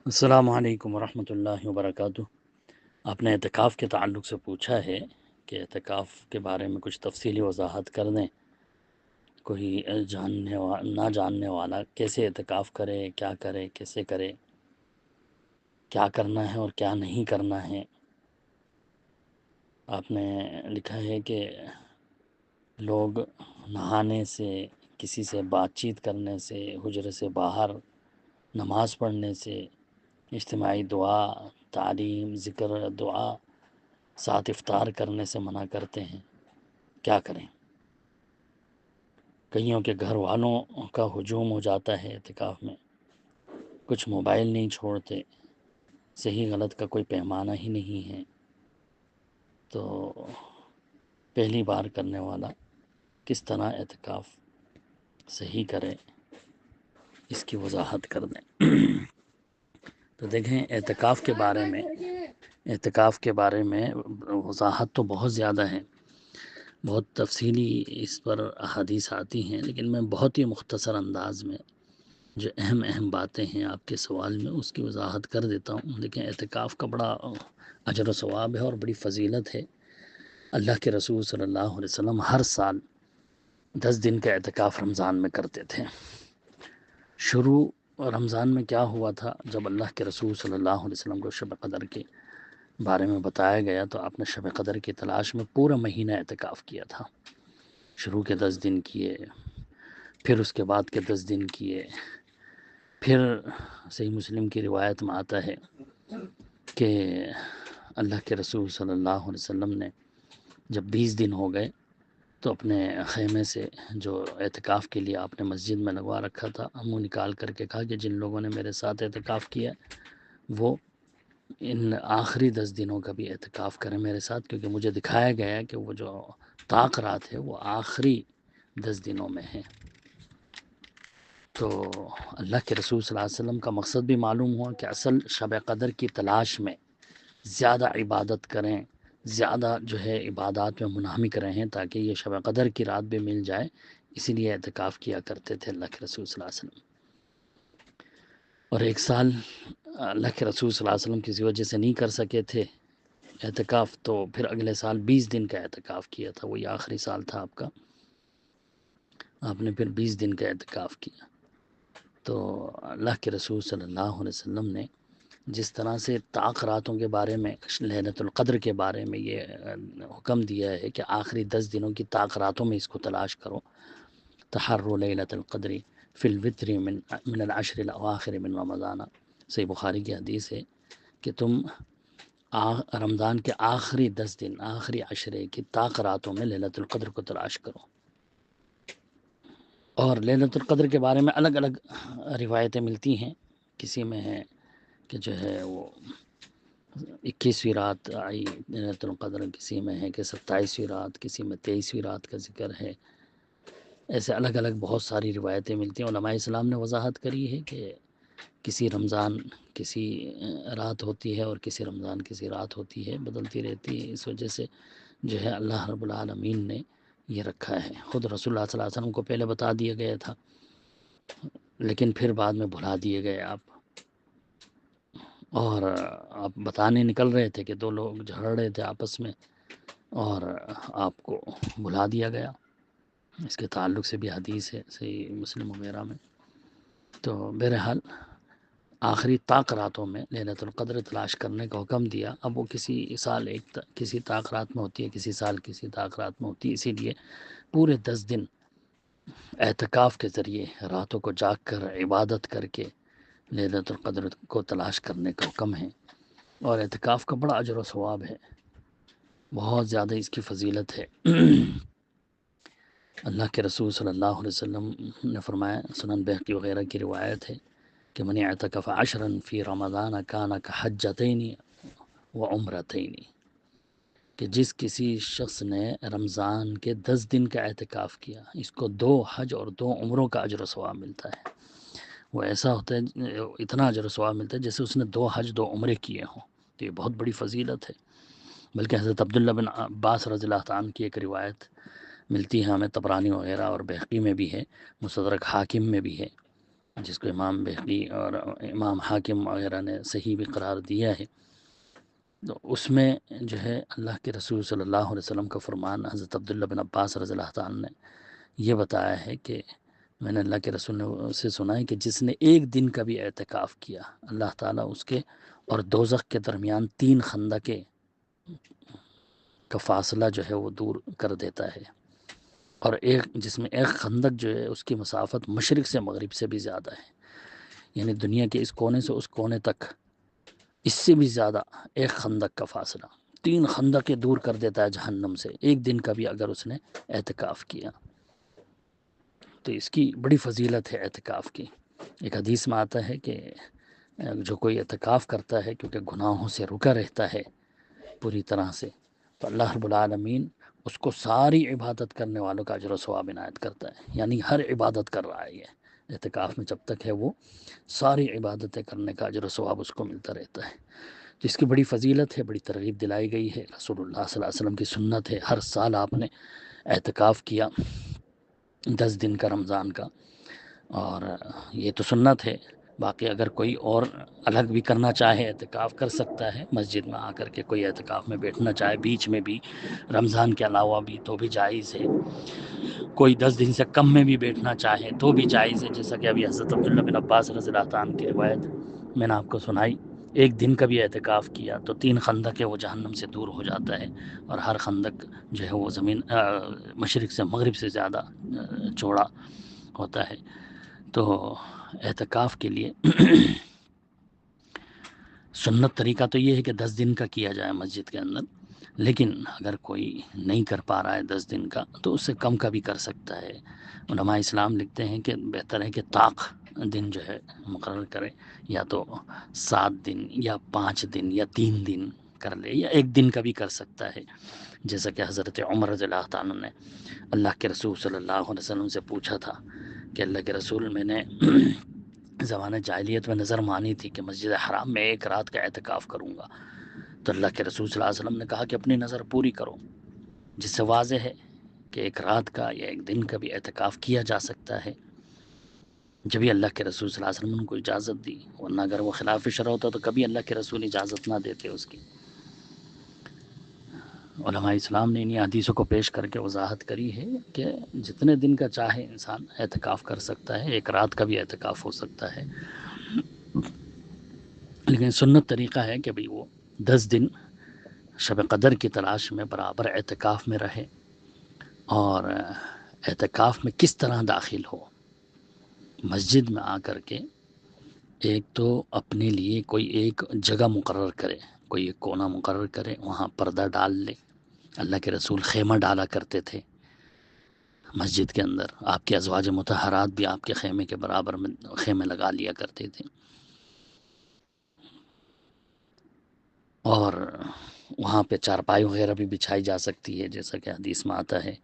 السلام علیکم ورحمۃ اللہ وبرکاتہ۔ آپ نے اعتکاف کے تعلق سے پوچھا ہے کہ اعتکاف کے بارے میں کچھ تفصیلی وضاحت کر دیں۔ کوئی نہ جاننے والا کیسے اعتکاف کرے، کیا کرے، کیسے کرے، کیا کرنا ہے اور کیا نہیں کرنا ہے۔ آپ نے لکھا ہے کہ لوگ نہانے سے، کسی سے بات چیت کرنے سے، حجرے سے باہر نماز پڑھنے سے، اجتماعی دعا، تعلیم، ذکر، دعا، ساتھ افطار کرنے سے منع کرتے ہیں۔ کیا کریں؟ کئیوں کے گھر والوں کا ہجوم ہو جاتا ہے اعتکاف میں، کچھ موبائل نہیں چھوڑتے، صحیح غلط کا کوئی پیمانہ ہی نہیں ہے۔ تو پہلی بار کرنے والا کس طرح اعتکاف صحیح کرے، اس کی وضاحت کر دیں۔ تو دیکھیں، اعتکاف کے بارے میں وضاحت تو بہت زیادہ ہے، بہت تفصیلی اس پر احادیث آتی ہیں، لیکن میں بہت ہی مختصر انداز میں جو اہم باتیں ہیں آپ کے سوال میں اس کی وضاحت کر دیتا ہوں۔ لیکن اعتکاف کا بڑا اجر و ثواب ہے اور بڑی فضیلت ہے۔ اللہ کے رسول صلی اللہ علیہ وسلم ہر سال 10 دن کا اعتکاف رمضان میں کرتے تھے۔ شروع رمضان میں کیا ہوا تھا، جب اللہ کے رسول صلی اللہ علیہ وسلم کو شب قدر کے بارے میں بتایا گیا تو آپ نے شب قدر کی تلاش میں پورا مہینہ اعتکاف کیا تھا۔ شروع کے 10 دن کیے، پھر اس کے بعد کے 10 دن کیے، پھر صحیح مسلم کی روایت میں آتا ہے کہ اللہ کے رسول صلی اللہ علیہ وسلم نے جب 20 دن ہو گئے تو اپنے خیمے سے جو اعتکاف کے لیے آپ نے مسجد میں لگوا رکھا تھا، منہ نکال کر کے کہا کہ جن لوگوں نے میرے ساتھ اعتکاف کیا وہ ان آخری 10 دنوں کا بھی اعتکاف کریں میرے ساتھ، کیونکہ مجھے دکھایا گیا ہے کہ وہ جو طاق رات ہے وہ آخری 10 دنوں میں ہے۔ تو اللہ کے رسول صلی اللہ علیہ وسلم کا مقصد بھی معلوم ہوا کہ اصل شب قدر کی تلاش میں زیادہ عبادت کریں، زیادہ جو ہے عبادات میں منہمک رہیں تاکہ یہ شب قدر کی رات بھی مل جائے، اسی لیے اعتکاف کیا کرتے تھے اللہ کے رسول صلی اللہ علیہ وسلم۔ اور ایک سال اللہ کے رسول صلی اللہ علیہ وسلم کسی وجہ سے نہیں کر سکے تھے اعتکاف، تو پھر اگلے سال 20 دن کا اعتکاف کیا تھا، وہی آخری سال تھا آپ کا، آپ نے پھر 20 دن کا اعتکاف کیا۔ تو اللہ کے رسول صلی اللہ علیہ وسلم نے جس طرح سے طاق راتوں کے بارے میں، لیلۃ القدر کے بارے میں یہ حکم دیا ہے کہ آخری 10 دنوں کی طاق راتوں میں اس کو تلاش کرو، تحروا لیلۃ القدر فی الوتر من العشر الاواخر من رمضان، صحیح بخاری کی حدیث ہے کہ تم رمضان کے آخری 10 دن، آخری عشرے کی طاق راتوں میں لیلۃ القدر کو تلاش کرو۔ اور لیلۃ القدر کے بارے میں الگ الگ روایتیں ملتی ہیں، کسی میں ہے کہ جو ہے وہ 21ویں رات آئی لیلۃ القدر، کسی میں ہے کہ 27ویں رات، کسی میں 23ویں رات کا ذکر ہے۔ ایسے الگ الگ بہت ساری روایتیں ملتی ہیں۔ علماء اسلام نے وضاحت کری ہے کہ کسی رمضان کسی رات ہوتی ہے اور کسی رمضان کسی رات ہوتی ہے، بدلتی رہتی ہے، اس وجہ سے جو ہے اللہ رب العالمین نے یہ رکھا ہے۔ خود رسول اللہ صلی اللہ علیہ وسلم کو پہلے بتا دیا گیا تھا، لیکن پھر بعد میں بھلا دیے گئے آپ، اور آپ بتانے نکل رہے تھے کہ 2 لوگ جھڑ رہے تھے آپس میں اور آپ کو بھلا دیا گیا۔ اس کے تعلق سے بھی حدیث ہے صحیح مسلم وغیرہ میں۔ تو بہرحال آخری طاق راتوں میں لیلۃ القدر تلاش کرنے کا حکم دیا۔ اب وہ کسی سال کسی طاق رات میں ہوتی ہے، کسی سال کسی طاق رات میں ہوتی ہے، اسی لیے پورے 10 دن اعتکاف کے ذریعے راتوں کو جاگ کر عبادت کر کے لیلۃ القدر کو تلاش کرنے کا حکم ہے۔ اور اعتکاف کا بڑا اجر و ثواب ہے، بہت زیادہ اس کی فضیلت ہے۔ اللہ کے رسول صلی اللہ علیہ وسلم نے فرمایا، سنن بہقی وغیرہ کی روایت ہے کہ من اعتکف 10 فی رمضان کان کحجتین وعمرتین، کہ جس کسی شخص نے رمضان کے 10 دن کا اعتکاف کیا، اس کو 2 حج اور 2 عمروں کا اجر و ثواب ملتا ہے۔ وہ ایسا ہوتا ہے، اتنا اجر و ثواب ملتا ہے جیسے اس نے 2 حج 2 عمرے کیے ہوں۔ تو یہ بہت بڑی فضیلت ہے۔ بلکہ حضرت عبداللہ بن عباس رضی اللہ عنہ کی ایک روایت ملتی ہے ہمیں، طبرانی وغیرہ اور بہقی میں بھی ہے، مستدرک حاکم میں بھی ہے، جس کو امام بہقی اور امام حاکم وغیرہ نے صحیح بھی قرار دیا ہے، تو اس میں جو ہے اللہ کے رسول صلی اللہ علیہ وسلم کا فرمان حضرت عبداللہ بن عباس رضی اللہ تعالیٰ نے یہ بتایا ہے کہ میں نے اللہ کے رسول نے سے سنا ہے کہ جس نے ایک دن کا بھی اعتکاف کیا، اللہ تعالیٰ اس کے اور دوزخ کے درمیان 3 خندقیں کا فاصلہ جو ہے وہ دور کر دیتا ہے، اور جس میں ایک خندق جو ہے اس کی مسافت مشرق سے مغرب سے بھی زیادہ ہے، یعنی دنیا کے اس کونے سے اس کونے تک اس سے بھی زیادہ ایک خندق کا فاصلہ 3 خندقیں دور کر دیتا ہے جہنم سے، ایک دن کا بھی اگر اس نے اعتکاف کیا۔ تو اس کی بڑی فضیلت ہے اعتکاف کی۔ ایک حدیث میں آتا ہے کہ جو کوئی اعتکاف کرتا ہے کیونکہ گناہوں سے رکا رہتا ہے پوری طرح سے، تو اللہ رب العالمین اس کو ساری عبادت کرنے والوں کا اجر و ثواب عنایت کرتا ہے، یعنی ہر عبادت کر رہا ہے یہ اعتکاف میں، جب تک ہے وہ ساری عبادتیں کرنے کا اجر و ثواب اس کو ملتا رہتا ہے۔ تو اس کی بڑی فضیلت ہے، بڑی ترغیب دلائی گئی ہے، رسول اللہ صلی اللہ علیہ وسلم کی سنت ہے، ہر سال آپ نے اعتکاف کیا 10 دن کا رمضان کا، اور یہ تو سنت ہے۔ باقی اگر کوئی اور الگ بھی کرنا چاہے اعتکاف کر سکتا ہے، مسجد میں آ کر کے کوئی اعتکاف میں بیٹھنا چاہے بیچ میں بھی رمضان کے علاوہ بھی تو بھی جائز ہے، کوئی 10 دن سے کم میں بھی بیٹھنا چاہے تو بھی جائز ہے، جیسا کہ ابھی حضرت عبداللہ بن عباس رضی اللہ عنہ کی روایت میں نے آپ کو سنائی، ایک دن کا بھی اعتکاف کیا تو 3 خندق وہ جہنم سے دور ہو جاتا ہے، اور ہر خندق جو ہے وہ زمین مشرق سے مغرب سے زیادہ چوڑا ہوتا ہے۔ تو اعتکاف کے لیے سنت طریقہ تو یہ ہے کہ 10 دن کا کیا جائے مسجد کے اندر، لیکن اگر کوئی نہیں کر پا رہا ہے 10 دن کا تو اس سے کم کا بھی کر سکتا ہے۔ علماء اسلام لکھتے ہیں کہ بہتر ہے کہ طاق دن جو ہے مقرر کرے، یا تو 7 دن یا 5 دن یا 3 دن کر لے، یا 1 دن کا بھی کر سکتا ہے، جیسا کہ حضرت عمر رضی اللہ تعالیٰ نے اللہ کے رسول صلی اللہ علیہ وسلم سے پوچھا تھا کہ اللہ کے رسول، میں نے زمانہ جاہلیت میں نظر مانی تھی کہ مسجد حرام میں 1 رات کا اعتکاف کروں گا، تو اللہ کے رسول صلی اللہ علیہ وسلم نے کہا کہ اپنی نظر پوری کرو، جس سے واضح ہے کہ 1 رات کا یا 1 دن کا بھی اعتکاف کیا جا سکتا ہے، جبھی اللہ کے رسول صلی اللہ علیہ وسلم نے ان کو اجازت دی، ورنہ اگر وہ خلاف شرع ہوتا تو کبھی اللہ کے رسول اجازت نہ دیتے اس کی۔ علماء اسلام نے انہی حدیثوں کو پیش کر کے وضاحت کری ہے کہ جتنے دن کا چاہے انسان اعتکاف کر سکتا ہے، 1 رات کا بھی اعتکاف ہو سکتا ہے، لیکن سنت طریقہ ہے کہ بھئی وہ 10 دن شب قدر کی تلاش میں برابر اعتکاف میں رہے، اور اعتکاف میں کس طرح داخل ہو، مسجد میں آ کر کے ایک تو اپنے لیے کوئی ایک جگہ مقرر کرے، کوئی ایک کونا مقرر کرے، وہاں پردہ ڈال لے۔ اللہ کے رسول خیمہ ڈالا کرتے تھے مسجد کے اندر، آپ کے ازواج مطہرات بھی آپ کے خیمے کے برابر میں خیمے لگا لیا کرتے تھے، اور وہاں پہ چارپائی وغیرہ بھی بچھائی جا سکتی ہے، جیسا کہ حدیث میں آتا ہے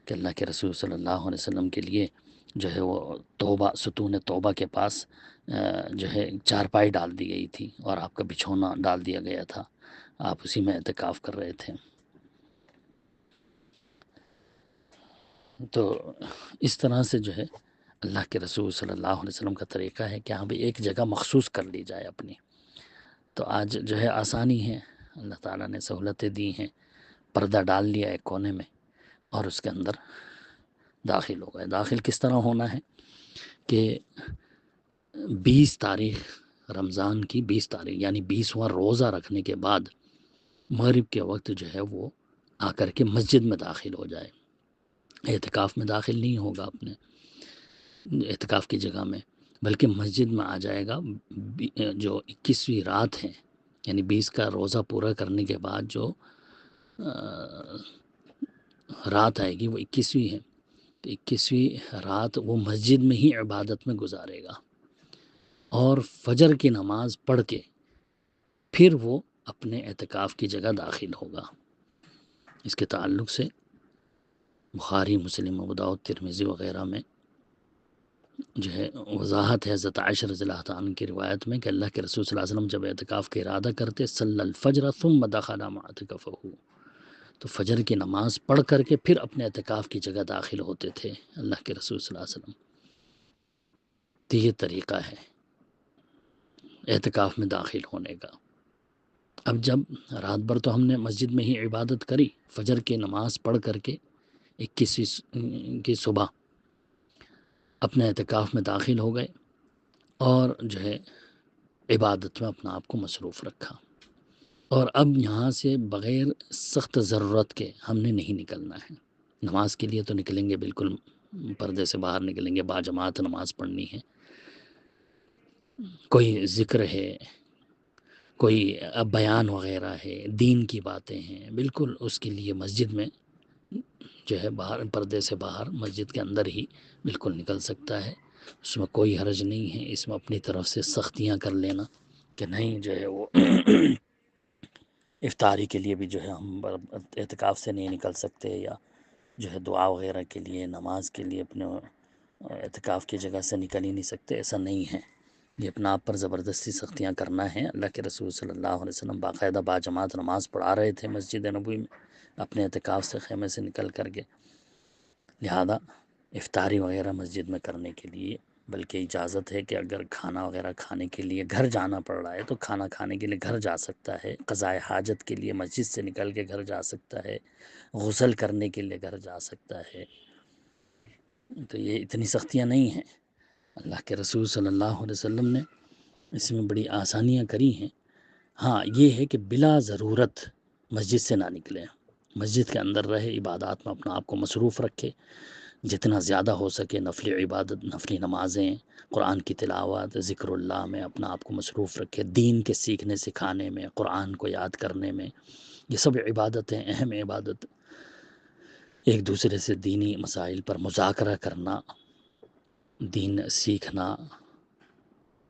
کہ اللہ کے رسول صلی اللہ علیہ وسلم کے لیے جو ہے وہ توبہ، ستون توبہ کے پاس جو ہے چارپائی ڈال دی گئی تھی، اور آپ کا بچھونا ڈال دیا گیا تھا، آپ اسی میں اعتکاف کر رہے تھے۔ تو اس طرح سے جو ہے اللہ کے رسول صلی اللہ علیہ وسلم کا طریقہ ہے کہ ہاں بھی ایک جگہ مخصوص کر لی جائے اپنی۔ تو آج جو ہے آسانی ہے، اللہ تعالیٰ نے سہولتیں دی ہیں، پردہ ڈال لیا ایک کونے میں اور اس کے اندر داخل ہو گئے۔ داخل کس طرح ہونا ہے کہ 20 تاریخ رمضان کی 20 تاریخ یعنی 20واں روزہ رکھنے کے بعد مغرب کے وقت جو ہے وہ آ کر کے مسجد میں داخل ہو جائے، اعتکاف میں داخل نہیں ہوگا اپنے اعتکاف کی جگہ میں، بلکہ مسجد میں آ جائے گا۔ جو 21ویں رات ہے، یعنی 20 کا روزہ پورا کرنے کے بعد جو رات آئے گی وہ 21ویں ہے، تو 21ویں رات وہ مسجد میں ہی عبادت میں گزارے گا، اور فجر کی نماز پڑھ کے پھر وہ اپنے اعتکاف کی جگہ داخل ہوگا۔ اس کے تعلق سے بخاری، مسلم، ابو داؤد، ترمذی وغیرہ میں جو ہے وضاحت ہے حضرت عائشہ رضی اللہ عنہ کی روایت میں کہ اللہ کے رسول صلی اللہ علیہ وسلم جب اعتکاف کا ارادہ کرتے صلی الفجر ثم دخل معتکفہ، تو فجر کی نماز پڑھ کر کے پھر اپنے اعتکاف کی جگہ داخل ہوتے تھے اللہ کے رسول صلی اللہ علیہ وسلم۔ تو یہ طریقہ ہے اعتکاف میں داخل ہونے کا۔ اب جب رات بھر تو ہم نے مسجد میں ہی عبادت کری، فجر کی نماز پڑھ کر کے 21 کی صبح اپنے اعتکاف میں داخل ہو گئے اور جو ہے عبادت میں اپنا آپ کو مصروف رکھا، اور اب یہاں سے بغیر سخت ضرورت کے ہم نے نہیں نکلنا ہے۔ نماز کے لیے تو نکلیں گے، بالکل پردے سے باہر نکلیں گے، باجماعت نماز پڑھنی ہے، کوئی ذکر ہے، کوئی بیان وغیرہ ہے، دین کی باتیں ہیں، بالکل اس کے لیے مسجد میں جو ہے باہر، پردے سے باہر مسجد کے اندر ہی بالکل نکل سکتا ہے، اس میں کوئی حرج نہیں ہے۔ اس میں اپنی طرف سے سختیاں کر لینا کہ نہیں جو ہے وہ افطاری کے لیے بھی جو ہے ہم اعتکاف سے نہیں نکل سکتے، یا جو ہے دعا وغیرہ کے لیے، نماز کے لیے اپنے اعتکاف کی جگہ سے نکل ہی نہیں سکتے، ایسا نہیں ہے۔ یہ اپنا آپ پر زبردستی سختیاں کرنا ہے۔ اللہ کے رسول صلی اللہ علیہ وسلم باقاعدہ باجماعت نماز پڑھا رہے تھے مسجد نبوی میں اپنے اعتکاف سے، خیمے سے نکل کر کے، لہذا افطاری وغیرہ مسجد میں کرنے کے لیے بلکہ اجازت ہے کہ اگر کھانا وغیرہ کھانے کے لیے گھر جانا پڑ رہا ہے تو کھانا کھانے کے لیے گھر جا سکتا ہے، قضاء حاجت کے لیے مسجد سے نکل کے گھر جا سکتا ہے، غسل کرنے کے لیے گھر جا سکتا ہے۔ تو یہ اتنی سختیاں نہیں ہیں، اللہ کے رسول صلی اللہ علیہ وسلم نے اس میں بڑی آسانیاں کری ہیں۔ ہاں یہ ہے کہ بلا ضرورت مسجد سے نہ نکلیں، مسجد کے اندر رہے، عبادات میں اپنا آپ کو مصروف رکھے، جتنا زیادہ ہو سکے نفلی عبادت، نفلی نمازیں، قرآن کی تلاوت، ذکر اللہ میں اپنا آپ کو مصروف رکھے، دین کے سیکھنے سکھانے میں، قرآن کو یاد کرنے میں، یہ سب عبادتیں، اہم عبادت، ایک دوسرے سے دینی مسائل پر مذاکرہ کرنا، دین سیکھنا،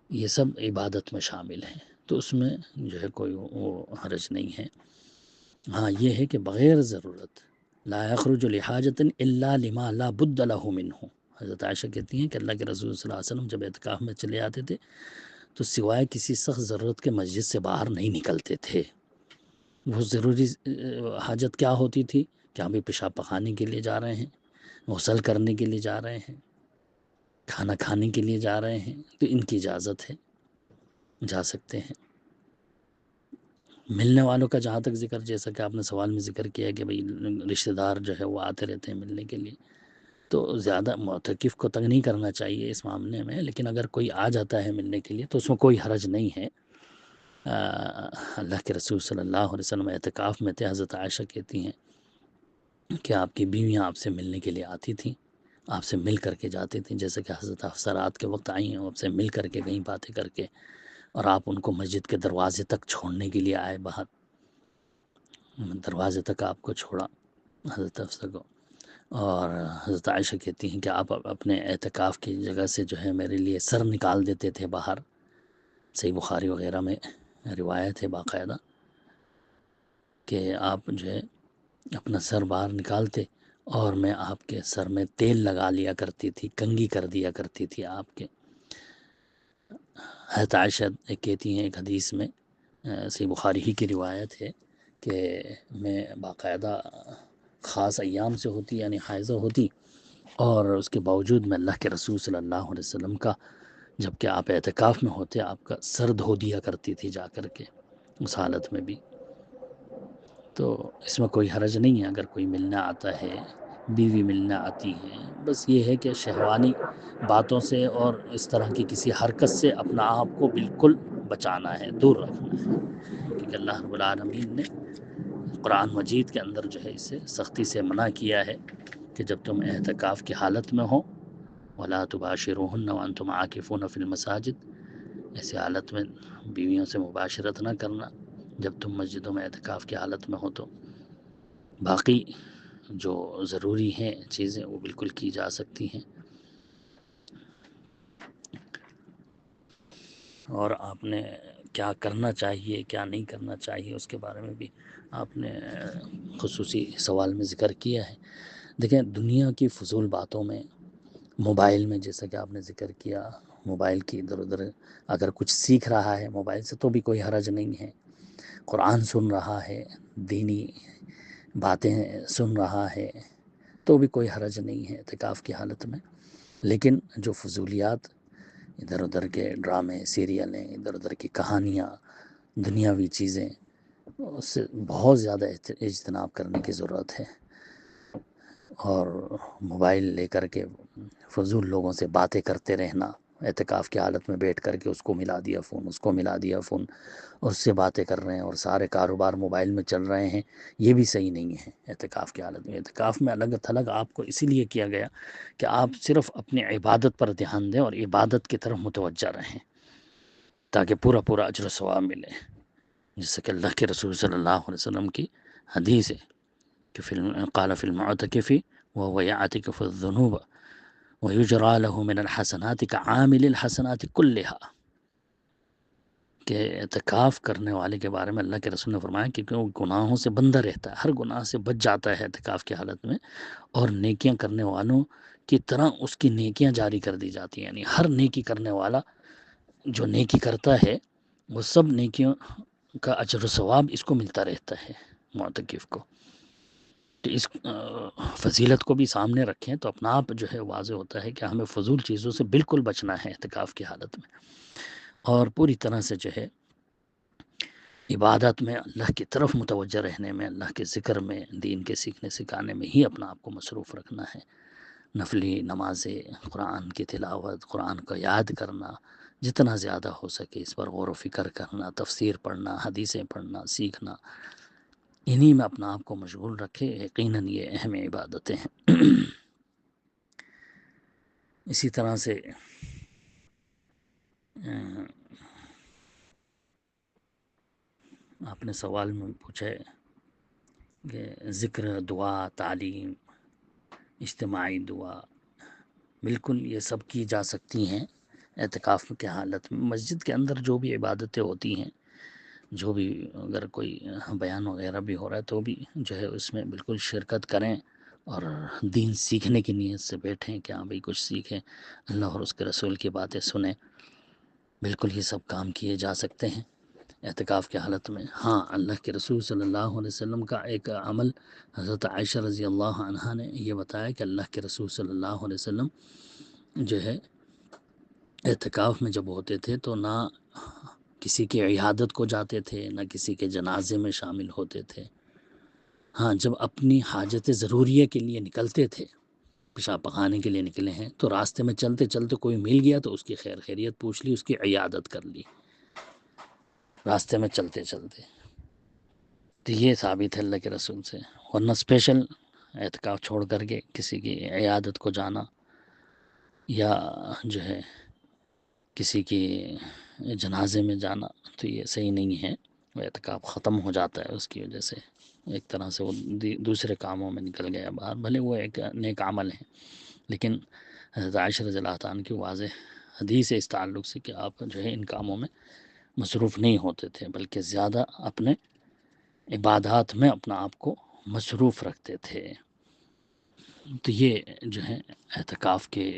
یہ سب عبادت میں شامل ہیں، تو اس میں جو ہے کوئی وہ حرج نہیں ہے۔ ہاں یہ ہے کہ بغیر ضرورت لا یخرج لحاجت الا لما لا بد له منه، حضرت عائشہ کہتی ہیں کہ اللہ کے رسول صلی اللہ علیہ وسلم جب اعتکاف میں چلے آتے تھے تو سوائے کسی سخت ضرورت کے مسجد سے باہر نہیں نکلتے تھے۔ وہ ضروری حاجت کیا ہوتی تھی کہ ہم بھی پیشاب پخانے کے لیے جا رہے ہیں، غسل کرنے کے لیے جا رہے ہیں، کھانا کھانے کے لیے جا رہے ہیں، تو ان کی اجازت ہے، جا سکتے ہیں۔ ملنے والوں کا جہاں تک ذکر، جیسا کہ آپ نے سوال میں ذکر کیا کہ بھئی رشتہ دار جو ہے وہ آتے رہتے ہیں ملنے کے لیے، تو زیادہ معتکف کو تنگ نہیں کرنا چاہیے اس معاملے میں، لیکن اگر کوئی آ جاتا ہے ملنے کے لیے تو اس میں کوئی حرج نہیں ہے۔ اللہ کے رسول صلی اللہ علیہ وسلم اعتکاف میں تھے، حضرت عائشہ کہتی ہیں کہ آپ کی بیویاں آپ سے ملنے کے لیے آتی تھیں، آپ سے مل کر کے جاتی تھیں، جیسے کہ حضرت حفصہ رات کے وقت آئی ہیں، آپ سے مل کر کے گئیں باتیں کر کے، اور آپ ان کو مسجد کے دروازے تک چھوڑنے کے لیے آئے، باہر دروازے تک آپ کو چھوڑا حضرت حفصہ کو، اور حضرت عائشہ کہتی ہیں کہ آپ اپنے اعتکاف کی جگہ سے جو ہے میرے لیے سر نکال دیتے تھے باہر، صحیح بخاری وغیرہ میں روایت ہے باقاعدہ کہ آپ جو ہے اپنا سر باہر نکالتے اور میں آپ کے سر میں تیل لگا لیا کرتی تھی، کنگھی کر دیا کرتی تھی آپ کے۔ حضرت عائشہ کہتی ہیں ایک حدیث میں، صحیح بخاری ہی کی روایت ہے کہ میں باقاعدہ خاص ایام سے ہوتی یعنی حائضہ ہوتی، اور اس کے باوجود میں اللہ کے رسول صلی اللہ علیہ وسلم کا، جب کہ آپ اعتکاف میں ہوتے، آپ کا سر دھو دیا کرتی تھی جا کر کے اس حالت میں بھی۔ تو اس میں کوئی حرج نہیں ہے اگر کوئی ملنا آتا ہے، بیوی ملنا آتی ہے، بس یہ ہے کہ شہوانی باتوں سے اور اس طرح کی کسی حرکت سے اپنا آپ کو بالکل بچانا ہے، دور رکھنا ہے، کیونکہ اللہ رب العالمین نے قرآن مجید کے اندر جو ہے اسے سختی سے منع کیا ہے کہ جب تم اعتکاف کی حالت میں ہو، وَلَا تُبَاشِرُوهُنَّ وَأَنْتُمْ عَاكِفُونَ فِي الْمَسَاجِدِ، ایسی حالت میں بیویوں سے مباشرت نہ کرنا جب تم مسجدوں میں اعتکاف کی حالت میں ہو۔ تو باقی جو ضروری ہیں چیزیں وہ بالکل کی جا سکتی ہیں، اور آپ نے کیا کرنا چاہیے کیا نہیں کرنا چاہیے اس کے بارے میں بھی آپ نے خصوصی سوال میں ذکر کیا ہے۔ دیکھیں دنیا کی فضول باتوں میں، موبائل میں جیسا کہ آپ نے ذکر کیا، موبائل کی ادھر ادھر اگر کچھ سیکھ رہا ہے موبائل سے تو بھی کوئی حرج نہیں ہے، قرآن سن رہا ہے، دینی باتیں سن رہا ہے تو بھی کوئی حرج نہیں ہے اعتکاف کی حالت میں۔ لیکن جو فضولیات ادھر ادھر کے ڈرامے سیریلیں، ادھر ادھر کی کہانیاں، دنیاوی چیزیں، اس سے بہت زیادہ اجتناب کرنے کی ضرورت ہے۔ اور موبائل لے کر کے فضول لوگوں سے باتیں کرتے رہنا، اعتکاف کی حالت میں بیٹھ کر کے اس کو ملا دیا فون، اس کو ملا دیا فون، اس سے باتیں کر رہے ہیں اور سارے کاروبار موبائل میں چل رہے ہیں، یہ بھی صحیح نہیں ہے اعتکاف کی حالت میں۔ اعتکاف میں الگ تھلگ آپ کو اسی لیے کیا گیا کہ آپ صرف اپنی عبادت پر دھیان دیں اور عبادت کی طرف متوجہ رہیں، تاکہ پورا پورا اجر و ثواب ملے، جس سے کہ اللہ کے رسول صلی اللہ علیہ وسلم کی حدیث ہے کہ قال فی المعتکف وهو يعتکف الذنوب ويجرى له من الحسنات كعامل الحسنات كلها، کہ اعتکاف کرنے والے کے بارے میں اللہ کے رسول نے فرمایا کہ وہ گناہوں سے بندہ رہتا ہے، ہر گناہ سے بچ جاتا ہے اعتکاف کی حالت میں، اور نیکیاں کرنے والوں کی طرح اس کی نیکیاں جاری کر دی جاتی ہیں، یعنی ہر نیکی کرنے والا جو نیکی کرتا ہے وہ سب نیکیوں کا اجر و ثواب اس کو ملتا رہتا ہے معتکف کو۔ تو اس فضیلت کو بھی سامنے رکھیں تو اپنا آپ جو ہے واضح ہوتا ہے کہ ہمیں فضول چیزوں سے بالکل بچنا ہے اعتکاف کی حالت میں، اور پوری طرح سے جو ہے عبادت میں اللہ کی طرف متوجہ رہنے میں، اللہ کے ذکر میں، دین کے سیکھنے سکھانے میں ہی اپنا آپ کو مصروف رکھنا ہے۔ نفلی نمازیں، قرآن کی تلاوت، قرآن کو یاد کرنا، جتنا زیادہ ہو سکے اس پر غور و فکر کرنا، تفسیر پڑھنا، حدیثیں پڑھنا، سیکھنا، انہی میں اپنا آپ کو مشغول رکھے، یقیناً یہ اہم عبادتیں ہیں۔ اسی طرح سے آپ نے سوال میں پوچھا ہے کہ ذکر، دعا، تعلیم، اجتماعی دعا، بالکل یہ سب کی جا سکتی ہیں اعتکاف کی حالت میں۔ مسجد کے اندر جو بھی عبادتیں ہوتی ہیں، جو بھی اگر کوئی بیان وغیرہ بھی ہو رہا ہے تو بھی جو ہے اس میں بالکل شرکت کریں، اور دین سیکھنے کی نیت سے بیٹھیں کہ ہاں بھئی کچھ سیکھیں، اللہ اور اس کے رسول کی باتیں سنیں۔ بالکل یہ سب کام کیے جا سکتے ہیں اعتکاف کی حالت میں۔ ہاں، اللہ کے رسول صلی اللہ علیہ وسلم کا ایک عمل حضرت عائشہ رضی اللہ عنہا نے یہ بتایا کہ اللہ کے رسول صلی اللہ علیہ وسلم جو ہے اعتکاف میں جب ہوتے تھے تو نہ کسی کی عیادت کو جاتے تھے، نہ کسی کے جنازے میں شامل ہوتے تھے۔ ہاں، جب اپنی حاجت ضروریہ کے لیے نکلتے تھے، پیشاب پخانے کے لیے نکلے ہیں تو راستے میں چلتے چلتے کوئی مل گیا تو اس کی خیر خیریت پوچھ لی، اس کی عیادت کر لی راستے میں چلتے چلتے۔ تو یہ ثابت ہے اللہ کے رسول سے، ورنہ اسپیشل اعتکاف چھوڑ کر کے کسی کی عیادت کو جانا یا جو ہے کسی کی جنازے میں جانا تو یہ صحیح نہیں ہے، وہ اعتکاف ختم ہو جاتا ہے اس کی وجہ سے، ایک طرح سے وہ دوسرے کاموں میں نکل گیا باہر، بھلے وہ ایک نیک عمل ہے، لیکن حضرت عائشہ رضی اللہ عنہ کی واضح حدیث ہے اس تعلق سے کہ آپ جو ہے ان کاموں میں مصروف نہیں ہوتے تھے، بلکہ زیادہ اپنے عبادات میں اپنا آپ کو مصروف رکھتے تھے۔ تو یہ جو ہے اعتکاف کے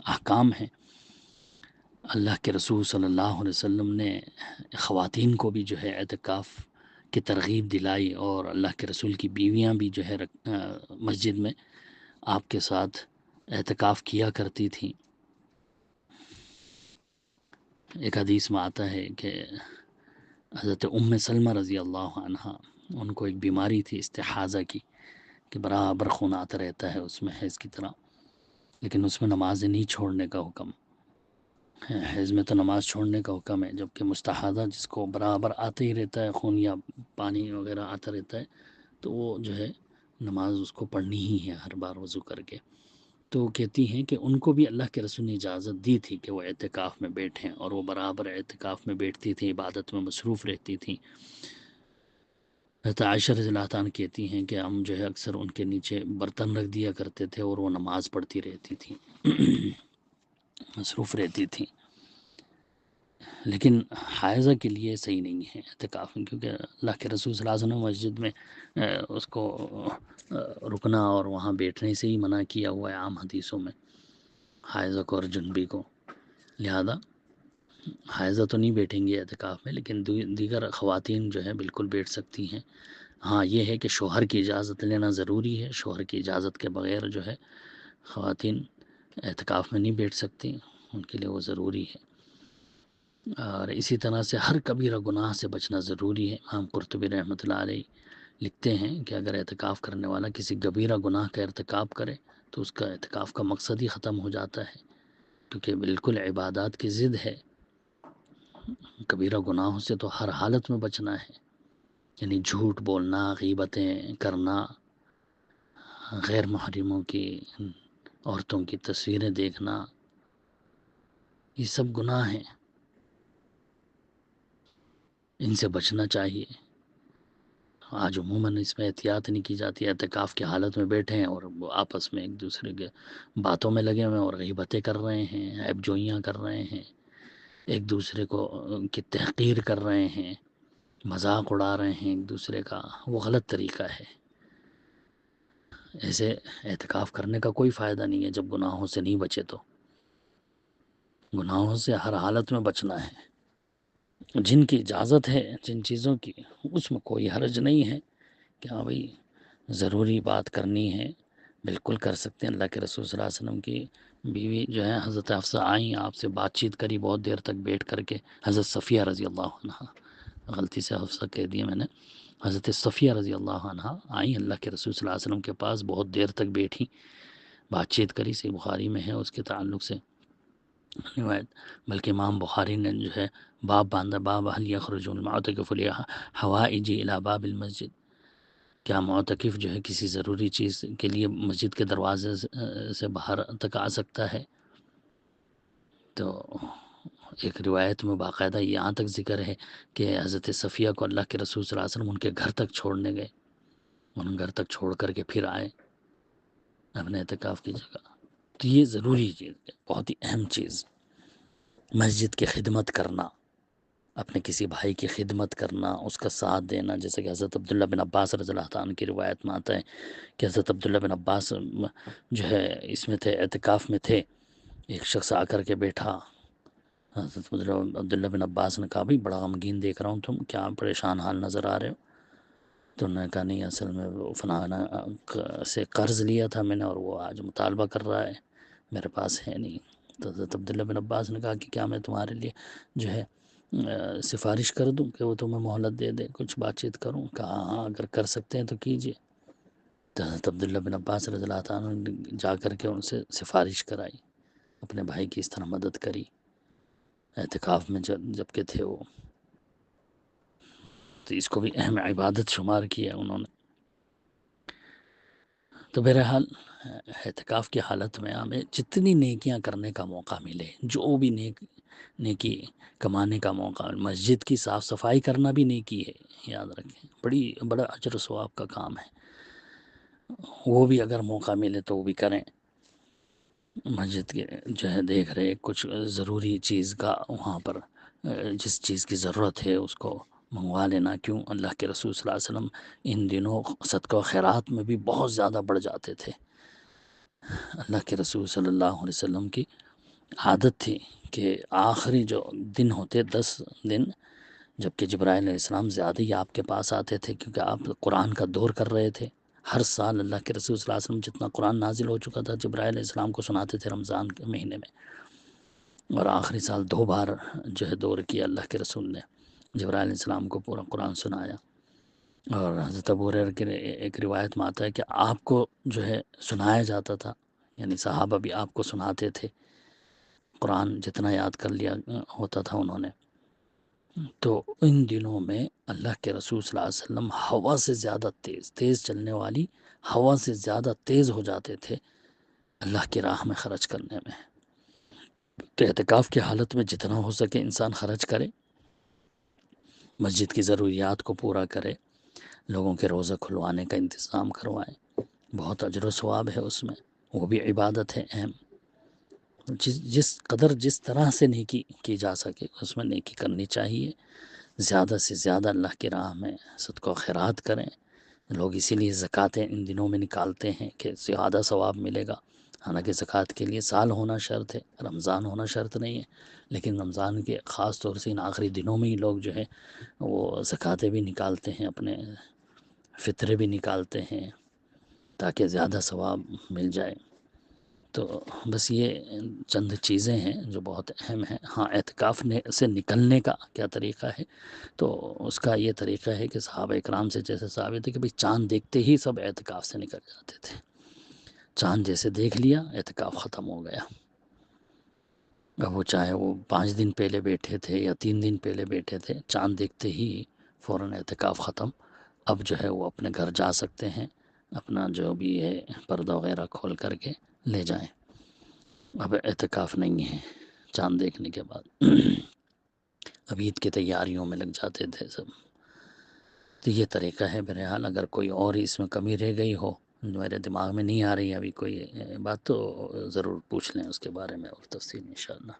احکام ہیں۔ اللہ کے رسول صلی اللہ علیہ وسلم نے خواتین کو بھی جو ہے اعتکاف کی ترغیب دلائی، اور اللہ کے رسول کی بیویاں بھی جو ہے مسجد میں آپ کے ساتھ اعتکاف کیا کرتی تھیں۔ ایک حدیث میں آتا ہے کہ حضرت ام سلمہ رضی اللہ عنہ، ان کو ایک بیماری تھی استحاضہ کی، کہ برابر خون آتا رہتا ہے اس میں حیض کی طرح، لیکن اس میں نماز نہیں چھوڑنے کا حکم ہے۔ حیض میں تو نماز چھوڑنے کا حکم ہے، جبکہ مستحاضہ جس کو برابر آتے ہی رہتا ہے خون یا پانی وغیرہ آتا رہتا ہے تو وہ جو ہے نماز اس کو پڑھنی ہی ہے ہر بار وضو کر کے۔ تو وہ کہتی ہیں کہ ان کو بھی اللہ کے رسول نے اجازت دی تھی کہ وہ اعتکاف میں بیٹھیں، اور وہ برابر اعتکاف میں بیٹھتی تھیں، عبادت میں مصروف رہتی تھیں۔ حضرت عائشہ رضی اللہ عنہ کہتی ہیں کہ ہم جو ہے اکثر ان کے نیچے برتن رکھ دیا کرتے تھے اور وہ نماز پڑھتی رہتی تھیں، مصروف رہتی تھیں۔ لیکن حائضہ کے لیے صحیح نہیں ہے اعتکاف میں، کیونکہ اللہ کے رسول صلی اللہ علیہ وسلم نے مسجد میں اس کو رکنا اور وہاں بیٹھنے سے ہی منع کیا ہوا ہے عام حدیثوں میں، حائضہ کو اور جنبی کو۔ لہذا حائضہ تو نہیں بیٹھیں گے اعتکاف میں، لیکن دیگر خواتین جو ہے بالکل بیٹھ سکتی ہیں۔ ہاں، یہ ہے کہ شوہر کی اجازت لینا ضروری ہے، شوہر کی اجازت کے بغیر جو ہے خواتین اعتکاف میں نہیں بیٹھ سکتی، ان کے لیے وہ ضروری ہے۔ اور اسی طرح سے ہر کبیرہ گناہ سے بچنا ضروری ہے۔ امام قرطبی رحمۃ اللہ علیہ لکھتے ہیں کہ اگر اعتکاف کرنے والا کسی کبیرہ گناہ کا ارتکاب کرے تو اس کا اعتکاف کا مقصد ہی ختم ہو جاتا ہے، کیونکہ بالکل عبادات کی ضد ہے۔ کبیرہ گناہوں سے تو ہر حالت میں بچنا ہے، یعنی جھوٹ بولنا، غیبتیں کرنا، غیر محرموں کی عورتوں کی تصویریں دیکھنا، یہ سب گناہ ہیں، ان سے بچنا چاہیے۔ آج عموماً اس میں احتیاط نہیں کی جاتی، اعتکاف کی حالت میں بیٹھے ہیں اور وہ آپس میں ایک دوسرے کے باتوں میں لگے ہوئے ہیں اور غیبتیں کر رہے ہیں، عیب جوئیاں کر رہے ہیں، ایک دوسرے کو کی تحقیر کر رہے ہیں، مذاق اڑا رہے ہیں ایک دوسرے کا۔ وہ غلط طریقہ ہے، ایسے اعتکاف کرنے کا کوئی فائدہ نہیں ہے جب گناہوں سے نہیں بچے تو۔ گناہوں سے ہر حالت میں بچنا ہے، جن کی اجازت ہے جن چیزوں کی، اس میں کوئی حرج نہیں ہے کہ ہاں بھائی ضروری بات کرنی ہے، بالکل کر سکتے ہیں۔ اللہ کے رسول صلی اللہ علیہ وسلم کی بیوی جو ہے حضرت حفصہ آئیں، آپ سے بات چیت کری بہت دیر تک بیٹھ کر کے۔ حضرت صفیہ رضی اللہ عنہ، غلطی سے حفصہ کہہ دیا میں نے، حضرت صفیہ رضی اللہ عنہ آئیں اللہ کے رسول صلی اللہ علیہ وسلم کے پاس، بہت دیر تک بیٹھی، بات چیت کری۔ صحیح بخاری میں ہے اس کے تعلق سے روایت، بلکہ امام بخاری نے جو ہے باب باندھا، باب هل یخرج المعتکف لحوائج الی باب المسجد، کیا معتکف جو ہے کسی ضروری چیز کے لیے مسجد کے دروازے سے باہر تک آ سکتا ہے؟ تو ایک روایت میں باقاعدہ یہاں تک ذکر ہے کہ حضرت صفیہ کو اللہ کے رسول صلی اللہ علیہ وسلم ان کے گھر تک چھوڑنے گئے، ان گھر تک چھوڑ کر کے پھر آئے اپنے اعتکاف کی جگہ۔ تو یہ ضروری چیز ہے، بہت ہی اہم چیز، مسجد کی خدمت کرنا، اپنے کسی بھائی کی خدمت کرنا، اس کا ساتھ دینا، جیسے کہ حضرت عبداللہ بن عباس رضی اللہ تعالیٰ عنہ کی روایت میں آتا ہے کہ حضرت عبداللہ بن عباس جو ہے اس میں تھے، اعتکاف میں تھے، ایک شخص آ کر کے بیٹھا، حضرت عبداللہ بن عباس نے کہا بھائی بڑا غمگین دیکھ رہا ہوں، تم کیا پریشان حال نظر آ رہے ہو؟ تو انہوں نے کہا نہیں، اصل میں وہ فلانا سے قرض لیا تھا میں نے اور وہ آج مطالبہ کر رہا ہے، میرے پاس ہے نہیں۔ تو حضرت عبداللہ بن عباس نے کہا کہ کیا میں تمہارے لیے جو ہے سفارش کر دوں کہ وہ تمہیں مہلت دے دے، کچھ بات چیت کروں؟ کہا ہاں اگر کر سکتے ہیں تو کیجیے۔ تو حضرت عبداللہ بن عباس رضی اللہ تعالیٰ نے جا کر کے ان سے سفارش کرائی، اپنے بھائی کی اس طرح مدد کری اعتکاف میں جب کہ تھے وہ۔ تو اس کو بھی اہم عبادت شمار کیا انہوں نے۔ تو بہرحال اعتکاف کی حالت میں ہمیں جتنی نیکیاں کرنے کا موقع ملے، جو بھی نیکی کمانے کا موقع، مسجد کی صاف صفائی کرنا بھی نیکی ہے، یاد رکھیں، بڑا اجر و ثواب کا کام ہے، وہ بھی اگر موقع ملے تو وہ بھی کریں۔ مسجد کے جو ہے دیکھ رہے کچھ ضروری چیز کا وہاں پر جس چیز کی ضرورت ہے اس کو منگوا لینا۔ کیوں؟ اللہ کے رسول صلی اللہ علیہ وسلم ان دنوں صدقہ و خیرات میں بھی بہت زیادہ بڑھ جاتے تھے۔ اللہ کے رسول صلی اللہ علیہ وسلم کی عادت تھی کہ آخری جو دن ہوتے 10 دن، جبکہ جبرائیل علیہ السلام زیادہ ہی آپ کے پاس آتے تھے کیونکہ آپ قرآن کا دور کر رہے تھے۔ ہر سال اللہ کے رسول صلی اللہ علیہ وسلم جتنا قرآن نازل ہو چکا تھا جبرائیل علیہ السلام کو سناتے تھے رمضان کے مہینے میں، اور آخری سال 2 بار جو ہے دور کیا اللہ کے رسول نے، جبرائیل علیہ السلام کو پورا قرآن سنایا۔ اور حضرت ابو ہریرہ کے ایک روایت میں آتا ہے کہ آپ کو جو ہے سنایا جاتا تھا، یعنی صحابہ بھی آپ کو سناتے تھے، قرآن جتنا یاد کر لیا ہوتا تھا انہوں نے۔ تو ان دنوں میں اللہ کے رسول صلی اللہ علیہ وسلم ہوا سے زیادہ تیز چلنے والی ہوا سے زیادہ تیز ہو جاتے تھے اللہ کی راہ میں خرچ کرنے میں۔ تو اعتکاف کی حالت میں جتنا ہو سکے انسان خرچ کرے، مسجد کی ضروریات کو پورا کرے، لوگوں کے روزہ کھلوانے کا انتظام کروائے، بہت اجر و ثواب ہے اس میں، وہ بھی عبادت ہے اہم۔ جس قدر جس طرح سے نیکی کی جا سکے اس میں نیکی کرنی چاہیے، زیادہ سے زیادہ اللہ کی راہ میں صدقہ و خیرات کریں۔ لوگ اسی لیے زکوٰۃ ان دنوں میں نکالتے ہیں کہ زیادہ ثواب ملے گا، حالانکہ زکوٰۃ کے لیے سال ہونا شرط ہے، رمضان ہونا شرط نہیں ہے، لیکن رمضان کے خاص طور سے ان آخری دنوں میں ہی لوگ جو ہے وہ زکوٰۃیں بھی نکالتے ہیں، اپنے فطرے بھی نکالتے ہیں تاکہ زیادہ ثواب مل جائے۔ تو بس یہ چند چیزیں ہیں جو بہت اہم ہیں۔ ہاں، اعتکاف سے نکلنے کا کیا طریقہ ہے، تو اس کا یہ طریقہ ہے کہ صحابہ اکرام سے جیسے ثابت ہے کہ بھئی چاند دیکھتے ہی سب اعتکاف سے نکل جاتے تھے۔ چاند جیسے دیکھ لیا اعتکاف ختم ہو گیا۔ اب وہ چاہے وہ 5 دن پہلے بیٹھے تھے یا 3 دن پہلے بیٹھے تھے، چاند دیکھتے ہی فوراً اعتکاف ختم۔ اب جو ہے وہ اپنے گھر جا سکتے ہیں، اپنا جو بھی ہے پردہ وغیرہ کھول کر کے لے جائیں۔ اب اعتکاف نہیں ہے چاند دیکھنے کے بعد۔ اب عید کی تیاریوں میں لگ جاتے تھے سب۔ تو یہ طریقہ ہے۔ بہرحال اگر کوئی اور اس میں کمی رہ گئی ہو، میرے دماغ میں نہیں آ رہی ابھی کوئی بات، تو ضرور پوچھ لیں اس کے بارے میں اور تفصیل انشاءاللہ۔